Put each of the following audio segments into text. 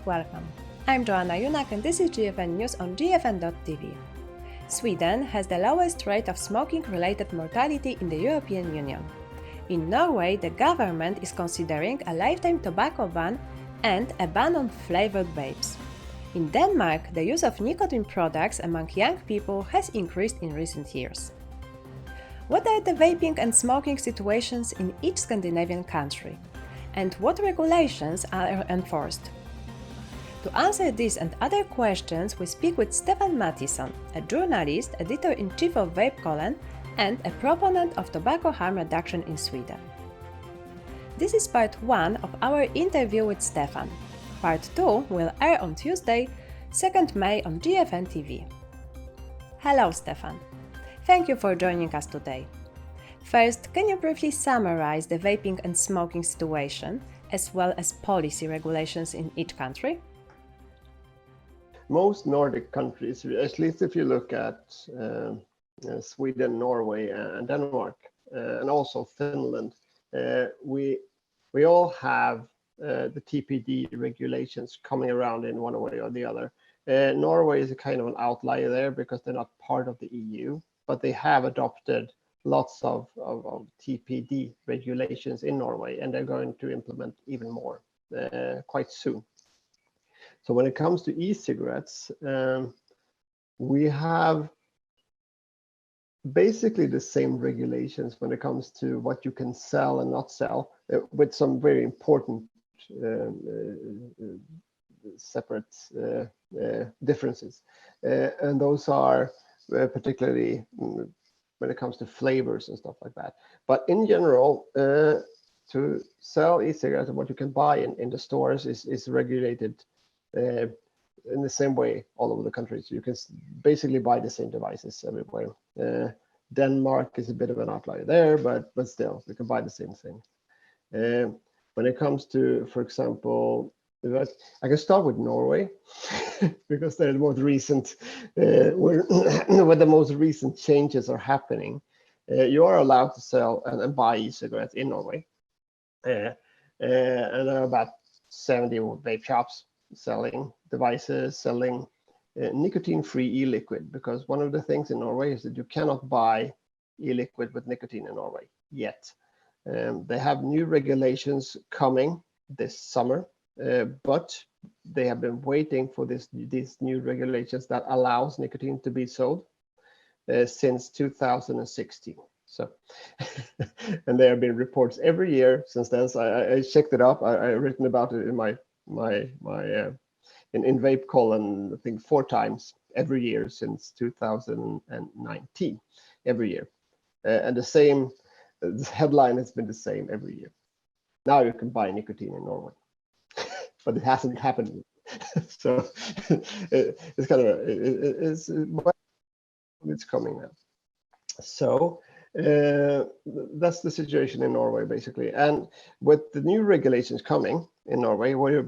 welcome. I'm Joanna Junak and this is GFN News on GFN-TV. Sweden has the lowest rate of smoking-related mortality in the European Union. In Norway, the government is considering a lifetime tobacco ban and a ban on flavoured vapes. In Denmark, the use of nicotine products among young people has increased in recent years. What are the vaping and smoking situations in each Scandinavian country? And what regulations are enforced? To answer these and other questions, we speak with Stefan Mathisson, a journalist, editor-in-chief of Vape Column, and a proponent of tobacco harm reduction in Sweden. This is part 1 of our interview with Stefan. Part 2 will air on Tuesday, 2nd May on GFN-TV. Hello, Stefan. Thank you for joining us today. First, can you briefly summarize the vaping and smoking situation, as well as policy regulations in each country? Most Nordic countries, at least if you look at Sweden, Norway, and Denmark, and also Finland, we all have the TPD regulations coming around in one way or the other. Norway is a kind of an outlier there because they're not part of the EU, but they have adopted lots of TPD regulations in Norway, and they're going to implement even more quite soon. So when it comes to e-cigarettes, we have basically the same regulations when it comes to what you can sell and not sell, with some very important separate differences. And those are particularly when it comes to flavors and stuff like that. But in general, to sell e-cigarettes, what you can buy in the stores is regulated in the same way all over the country. So you can basically buy the same devices everywhere. Denmark is a bit of an outlier there, but still, you can buy the same thing. When it comes to, for example, I can start with Norway because they're the most recent, where the most recent changes are happening. You are allowed to sell and buy e-cigarettes in Norway, and there are about 70 vape shops selling devices, selling nicotine-free e-liquid, because one of the things in Norway is that you cannot buy e-liquid with nicotine in Norway yet. They have new regulations coming this summer, but they have been waiting for these new regulations that allows nicotine to be sold since 2016. So, and there have been reports every year since then. So I checked it up. I written about it in my in Vape Column, I think 4 times every year since 2019, every year, and the same headline has been the same every year. Now you can buy nicotine in Norway, but it hasn't happened. So it's kind of it's coming now. So that's the situation in Norway basically. And with the new regulations coming in Norway, where you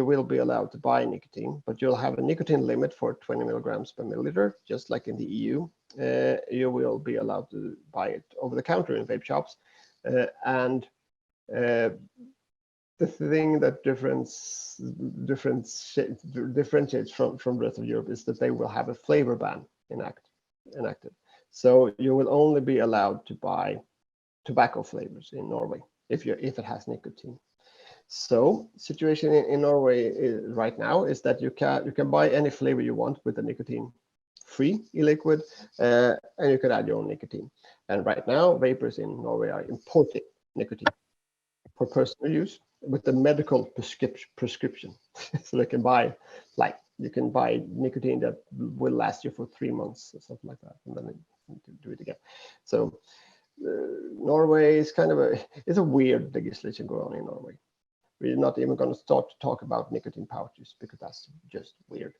will be allowed to buy nicotine, but you'll have a nicotine limit for 20 milligrams per milliliter, just like in the EU. You will be allowed to buy it over the counter in vape shops, and the thing that differentiates from the rest of Europe is that they will have a flavor ban enacted. So you will only be allowed to buy tobacco flavors in Norway if it has nicotine. So situation in Norway right now is that you can buy any flavor you want with a nicotine-free e-liquid, and you can add your own nicotine. And right now, vapors in Norway are importing nicotine for personal use with the medical prescription. So they can buy, you can buy nicotine that will last you for 3 months or something like that, and then do it again. So Norway is it's a weird legislation going on in Norway. We're not even going to start to talk about nicotine pouches because that's just weird.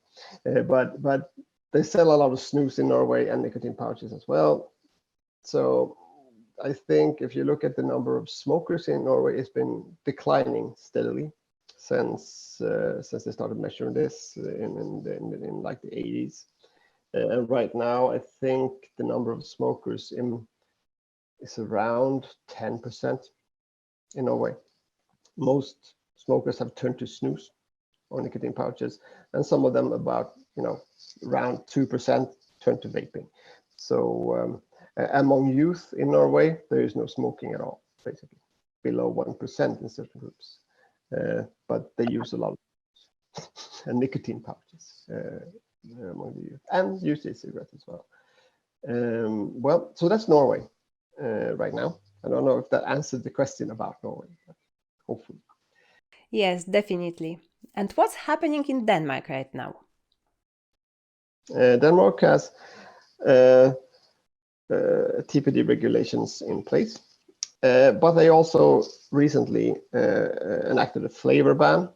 But they sell a lot of snus in Norway and nicotine pouches as well. So I think if you look at the number of smokers in Norway, it's been declining steadily since they started measuring this in like the 80s. And right now, I think the number of smokers is around 10% in Norway. Most smokers have turned to snus or nicotine pouches, and some of them about around 2% turn to vaping. So among youth in Norway, there is no smoking at all, basically below 1% in certain groups, but they use a lot of and nicotine pouches among the youth, and use e-cigarettes as well. Well, so that's Norway right now. I don't know if that answered the question about Norway, but hopefully. Yes, definitely. And what's happening in Denmark right now? Denmark has TPD regulations in place, but they also recently enacted a flavor ban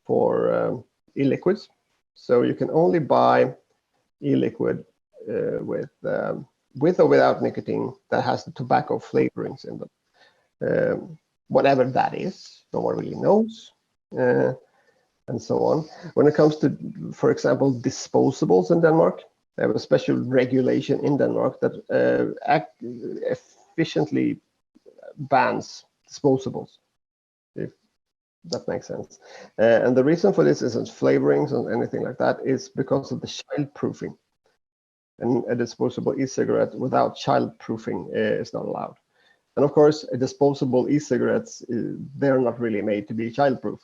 for e-liquids. So you can only buy e-liquid with or without nicotine that has the tobacco flavorings in them. Whatever that is, no one really knows, and so on. When it comes to, for example, disposables in Denmark, they have a special regulation in Denmark that efficiently bans disposables, if that makes sense. And the reason for this isn't flavorings or anything like that, is because of the childproofing. And a disposable e-cigarette without childproofing is not allowed. And of course, disposable e-cigarettes, they're not really made to be childproof.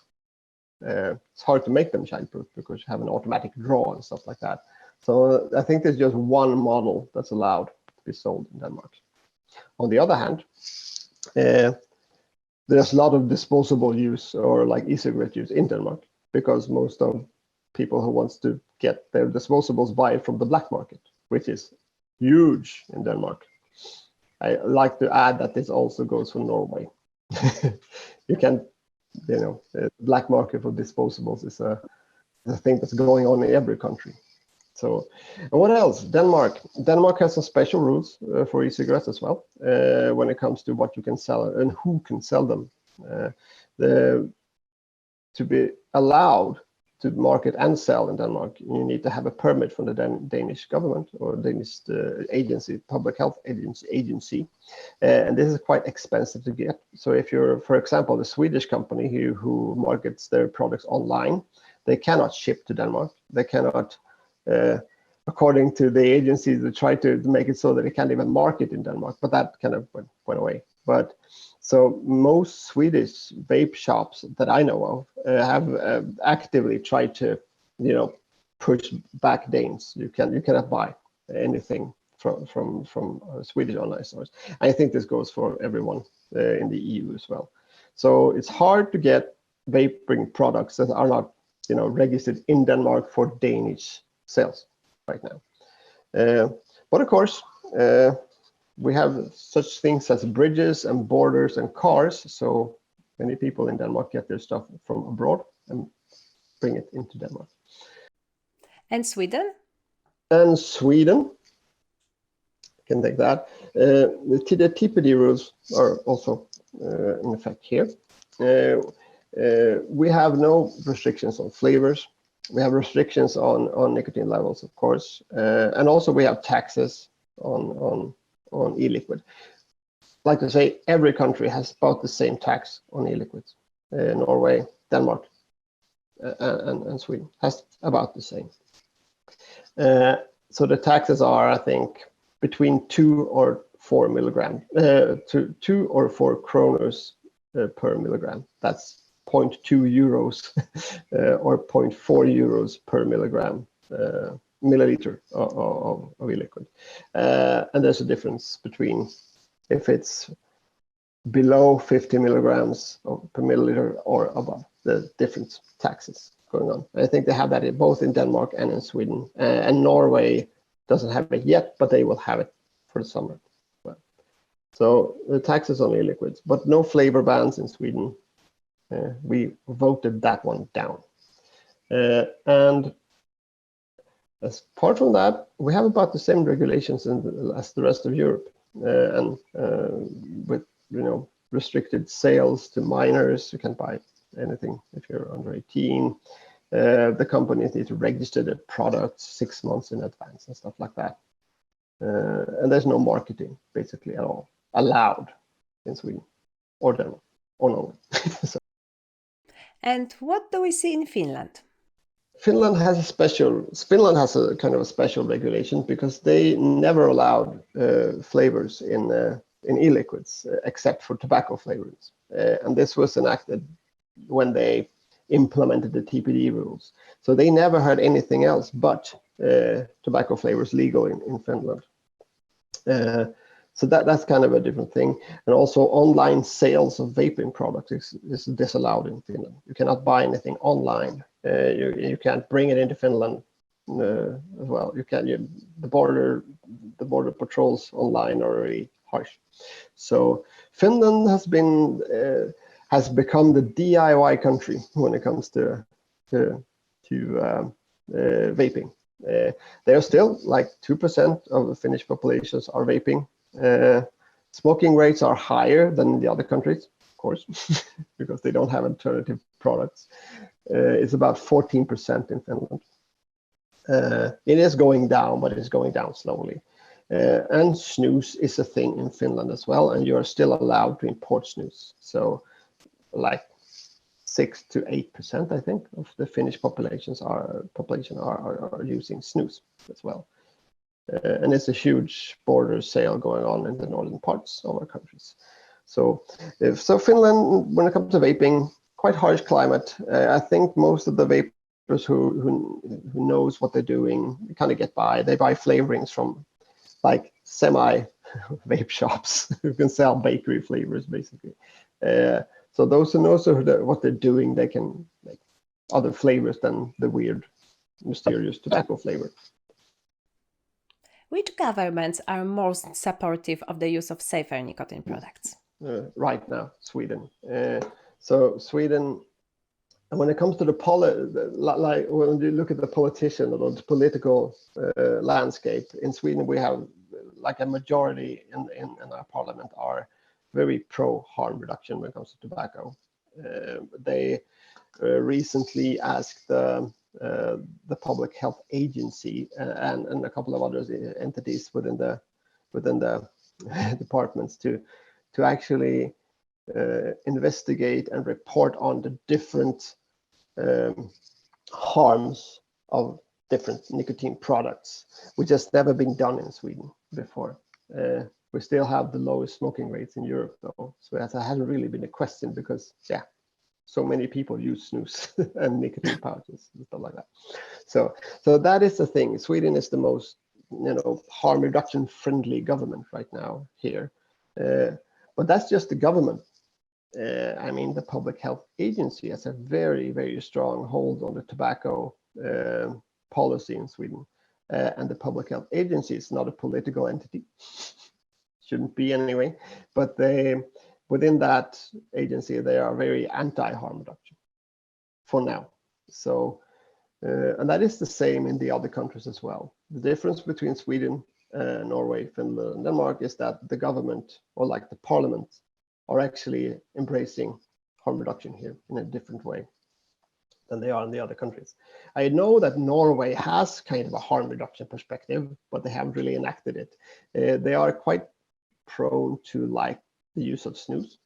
It's hard to make them childproof because you have an automatic draw and stuff like that. So I think there's just one model that's allowed to be sold in Denmark. On the other hand, there's a lot of disposable use or like e-cigarette use in Denmark, because most of people who wants to get their disposables buy it from the black market, which is huge in Denmark. I like to add that this also goes for Norway. You can, the black market for disposables is a thing that's going on in every country. So, and what else? Denmark has some special rules for e-cigarettes as well, when it comes to what you can sell and who can sell them. To be allowed to market and sell in Denmark, you need to have a permit from the Danish government or Danish agency, public health agency, and this is quite expensive to get. So if you're, for example, the Swedish company who markets their products online, they cannot ship to Denmark. They cannot, according to the agency, they try to make it so that they can't even market in Denmark, but that kind of went away. But so most Swedish vape shops that I know of have actively tried to, push back Danes. You cannot buy anything from Swedish online stores. I think this goes for everyone in the EU as well. So it's hard to get vaping products that are not, registered in Denmark for Danish sales right now. But of course, we have such things as bridges and borders and cars. So many people in Denmark get their stuff from abroad and bring it into Denmark. And Sweden? And Sweden, can take that. The TPD rules are also in effect here. We have no restrictions on flavors. We have restrictions on nicotine levels, of course, and also we have taxes on e-liquid. Like to say, every country has about the same tax on e-liquids. Norway, Denmark, and Sweden has about the same. So the taxes are, I think, between 2 or 4 milligram, 2 or 4 kroners per milligram. That's 0.2 euros or 0.4 euros per milligram. Milliliter of e-liquid, and there's a difference between if it's below 50 milligrams per milliliter or above. The different taxes going on. I think they have that both in Denmark and in Sweden, and Norway doesn't have it yet, but they will have it for the summer. Well, so the taxes on e-liquids, but no flavor bans in Sweden. We voted that one down, and apart from that, we have about the same regulations as the rest of Europe, and with restricted sales to minors. You can't buy anything if you're under 18. The companies need to register their products 6 months in advance and stuff like that. And there's no marketing basically at all allowed in Sweden or Denmark or Norway. So. And what do we see in Finland? Finland has a kind of a special regulation because they never allowed flavors in e-liquids except for tobacco flavors, and this was enacted when they implemented the TPD rules. So they never had anything else but tobacco flavors legal in Finland. So that's kind of a different thing. And also online sales of vaping products is disallowed in Finland. You cannot buy anything online. You can't bring it into Finland as well. The border patrols online are really harsh. So Finland has become the DIY country when it comes to vaping. They are still like 2% of the Finnish populations are vaping. Smoking rates are higher than the other countries, of course, because they don't have alternative products. It's about 14% in Finland. It is going down, but it's going down slowly. And snus is a thing in Finland as well, and you are still allowed to import snus. So like 6 to 8%, I think, of the Finnish population are using snus as well. And it's a huge border sale going on in the northern parts of our countries. So Finland, when it comes to vaping, quite harsh climate. I think most of the vapers who knows what they're doing kind of get by. They buy flavorings from like semi vape shops who can sell bakery flavors basically. So those who know what they're doing, they can make other flavors than the weird, mysterious tobacco flavor. Which governments are most supportive of the use of safer nicotine products? Right now, Sweden. So Sweden, when it comes to like when you look at the politician or the political landscape in Sweden, we have like a majority in our parliament are very pro harm reduction when it comes to tobacco. They recently asked the Public Health Agency and a couple of other entities within the departments to actually investigate and report on the different harms of different nicotine products, which has never been done in Sweden before. We still have the lowest smoking rates in Europe, though, so that hasn't really been a question because, so many people use snus and nicotine pouches and stuff like that. So that is the thing. Sweden is the most, harm reduction friendly government right now here, but that's just the government. I mean, the Public Health Agency has a very, very strong hold on the tobacco policy in Sweden, and the Public Health Agency is not a political entity. Shouldn't be anyway, but within that agency, they are very anti-harm reduction for now. So, and that is the same in the other countries as well. The difference between Sweden, Norway, Finland, and Denmark is that the government, or like the parliament, are actually embracing harm reduction here in a different way than they are in the other countries. I know that Norway has kind of a harm reduction perspective, but they haven't really enacted it. They are quite prone to like the use of snus.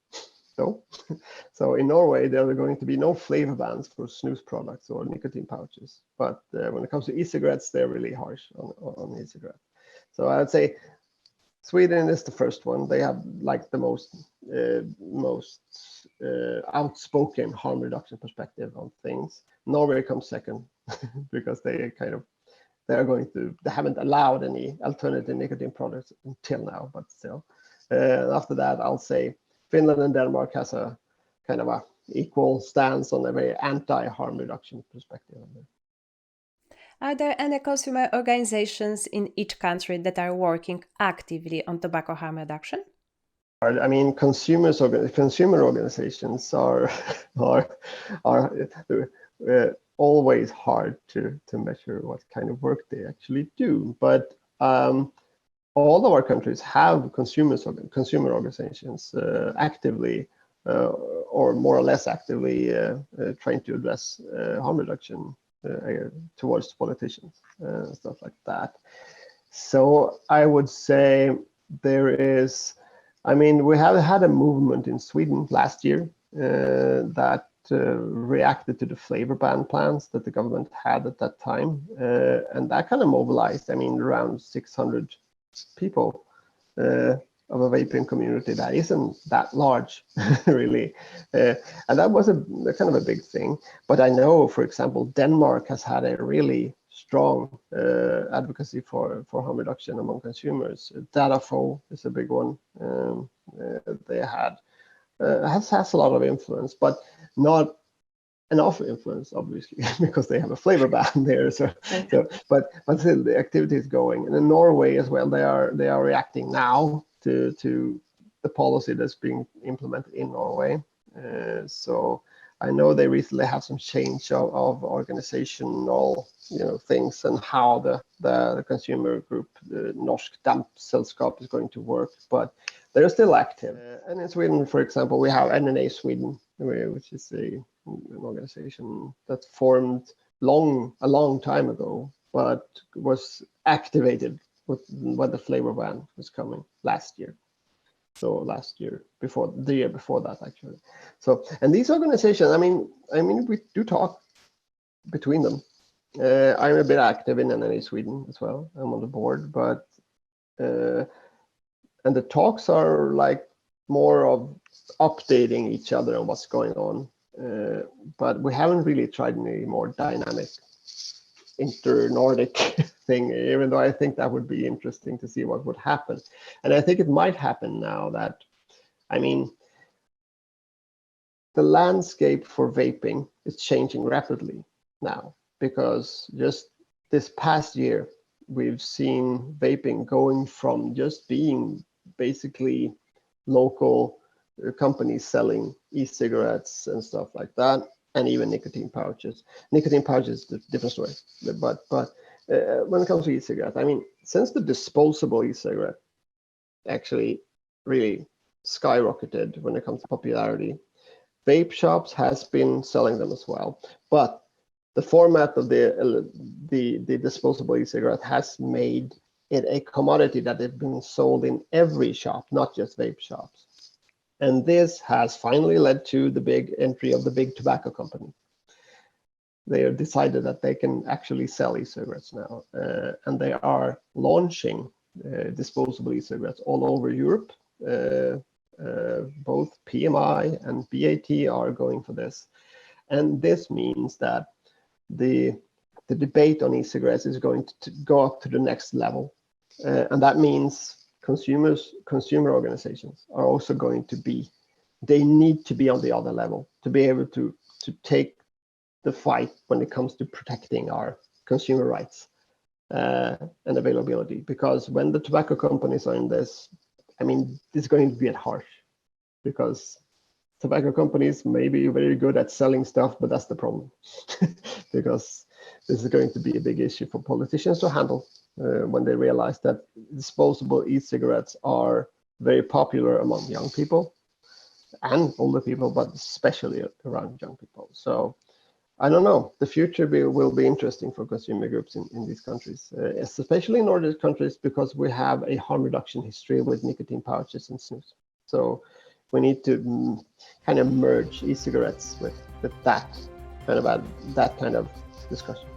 So in Norway, there are going to be no flavor bans for snus products or nicotine pouches. But when it comes to e-cigarettes, they're really harsh on e-cigarettes. So I'd say Sweden is the first one. They have like the most outspoken harm reduction perspective on things. Norway comes second because they haven't allowed any alternative nicotine products until now, but still. After that, I'll say Finland and Denmark has a kind of a equal stance on a very anti-harm reduction perspective. Are there any consumer organizations in each country that are working actively on tobacco harm reduction? I mean, consumer organizations are always hard to measure what kind of work they actually do. But all of our countries have consumer organizations actively or more or less actively trying to address harm reduction towards politicians, stuff like that. So I would say we have had a movement in Sweden last year that reacted to the flavor ban plans that the government had at that time, and that kind of mobilized, I mean, around 600 people of a vaping community that isn't that large, really, and that was a kind of a big thing. But I know, for example, Denmark has had a really strong advocacy for harm reduction among consumers. Datafo is a big one. They had has a lot of influence, but not enough influence, obviously, because they have a flavor ban there. But still, the activity is going. And in Norway as well, they are reacting now to the policy that's being implemented in Norway. So I know they recently have some change of organizational, things, and how the consumer group, the Norsk Dampselskap, is going to work, but they're still active. And in Sweden, for example, we have NNA Sweden, which is an organization that formed a long time ago, but was activated when the flavor ban was coming last year. So last year, the year before that, actually. So, and these organizations, I mean, we do talk between them. I'm a bit active in NNA Sweden as well. I'm on the board, but and the talks are like more of updating each other on what's going on. But we haven't really tried any more dynamic inter-Nordic thing, even though I think that would be interesting to see what would happen. And I think it might happen now that, I mean, the landscape for vaping is changing rapidly now, because just this past year, we've seen vaping going from just being basically local companies selling e-cigarettes and stuff like that, and even nicotine pouches. Nicotine pouches is a different story, but when it comes to e-cigarette, I mean, since the disposable e-cigarette actually really skyrocketed when it comes to popularity, vape shops has been selling them as well. But the format of the disposable e-cigarette has made it a commodity that has been sold in every shop, not just vape shops. And this has finally led to the big entry of the big tobacco company. They have decided that they can actually sell e-cigarettes now, and they are launching disposable e-cigarettes all over Europe. Both PMI and BAT are going for this. And this means that the debate on e-cigarettes is going to go up to the next level. And that means consumer organizations are also going to they need to be on the other level to be able to take the fight when it comes to protecting our consumer rights and availability. Because when the tobacco companies are in this, I mean, it's going to get harsh, because tobacco companies may be very good at selling stuff, but that's the problem. Because this is going to be a big issue for politicians to handle when they realize that disposable e-cigarettes are very popular among young people and older people, but especially around young people. So I don't know, the future will be interesting for consumer groups in these countries, especially in Nordic countries, because we have a harm reduction history with nicotine pouches and snus. So we need to kind of merge e-cigarettes with that kind of discussion.